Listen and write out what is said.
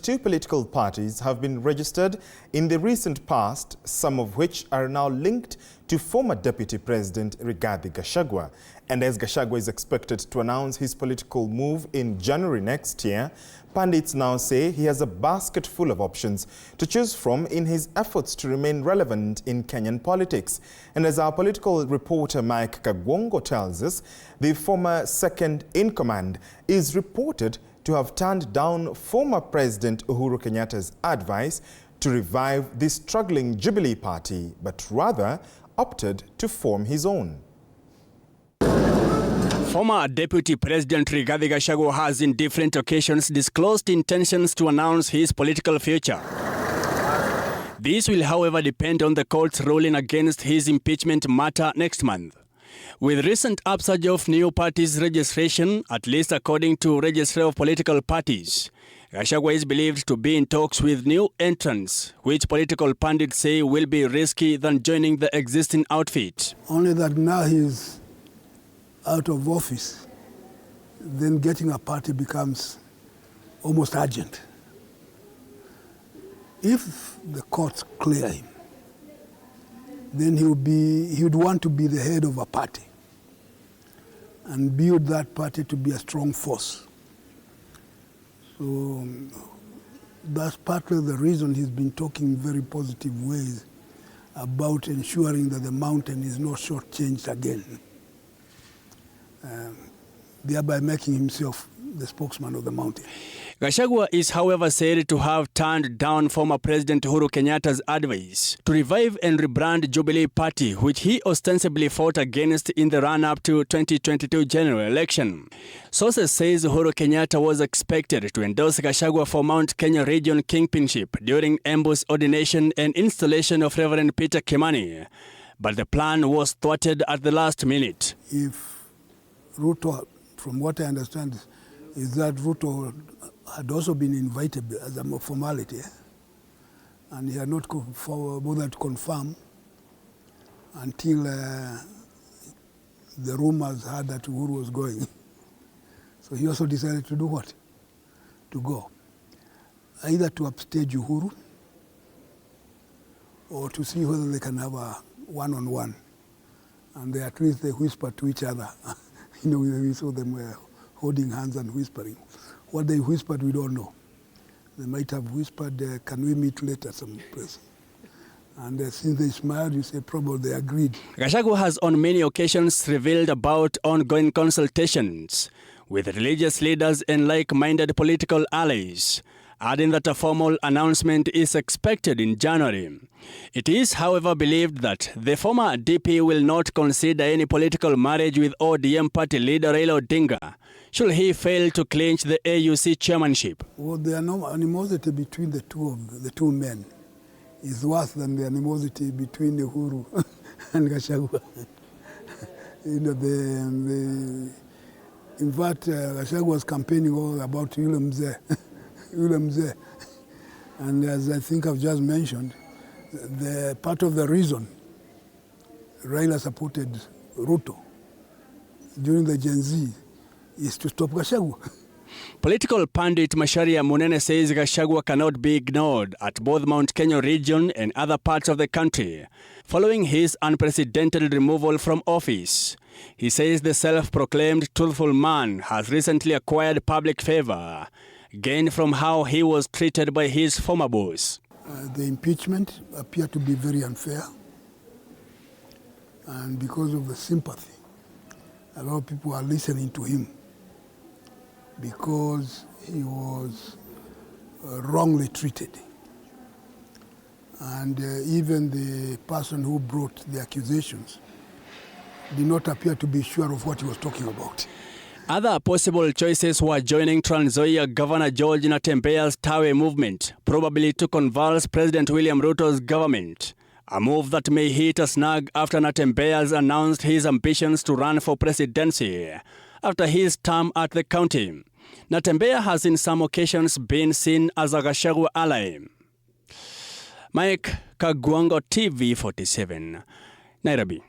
2 political parties have been registered in the recent past, some of which are now linked to former Deputy President Rigathi Gachagua. And as Gachagua is expected to announce his political move in January next year, pundits now say he has a basket full of options to choose from in his efforts to remain relevant in Kenyan politics. And as our political reporter Mike Kagwongo tells us, the former second-in-command is reported to have turned down former President Uhuru Kenyatta's advice to revive the struggling Jubilee Party, but rather opted to form his own. Former Deputy President Rigathi Gachagua has in different occasions disclosed intentions to announce his political future. This will, however, depend on the court's ruling against his impeachment matter next month. With recent upsurge of new parties registration, at least according to Registry of Political Parties, Gachagua is believed to be in talks with new entrants, which political pundits say will be risky than joining the existing outfit. Only that now he's out of office, then getting a party becomes almost urgent. If the courts clear him, then he would want to be the head of a party and build that party to be a strong force. So that's partly the reason he's been talking in very positive ways about ensuring that the mountain is not shortchanged again, thereby making himself the spokesman of the mountain. Gachagua is, however, said to have turned down former President Uhuru Kenyatta's advice to revive and rebrand Jubilee Party, which he ostensibly fought against in the run-up to 2022 general election. Sources says Uhuru Kenyatta was expected to endorse Gachagua for Mount Kenya region kingpinship during Embu's ordination and installation of Reverend Peter Kimani, but the plan was thwarted at the last minute. If Ruto, from what I understand, is that Ruto had also been invited as a formality, and he had not bothered to confirm until the rumors had that Uhuru was going. So he also decided to do what? To go. Either to upstage Uhuru or to see whether they can have a one-on-one. And they at least they whispered to each other. You know, we saw them holding hands and whispering. What they whispered, we don't know. They might have whispered, can we meet later someplace? And since they smiled, you say probably they agreed. Gachagua has on many occasions revealed about ongoing consultations with religious leaders and like-minded political allies, adding that a formal announcement is expected in January. It is, however, believed that the former DP will not consider any political marriage with ODM party leader Raila Odinga should he fail to clinch the AUC chairmanship. Well, the animosity between the two men is worse than the animosity between Uhuru and Gachagua. You know, in fact, Gachagua was campaigning all about William Mzee. And as I think I've just mentioned, the part of the reason Raila supported Ruto during the Gen Z is to stop Gachagua. Political pundit Macharia Munene says Gachagua cannot be ignored at both Mount Kenya region and other parts of the country, following his unprecedented removal from office. He says the self-proclaimed truthful man has recently acquired public favor, gained from how he was treated by his former boss. The impeachment appeared to be very unfair, and because of the sympathy, a lot of people are listening to him because he was wrongly treated. And even the person who brought the accusations did not appear to be sure of what he was talking about. Other possible choices were joining Trans Nzoia Governor George Natembeya's Tawe movement, probably to convulse President William Ruto's government, a move that may hit a snag after Natembeya announced his ambitions to run for presidency after his term at the county. Natembeya has in some occasions been seen as a Gachagua ally. Mike Kagwongo, TV 47, Nairobi.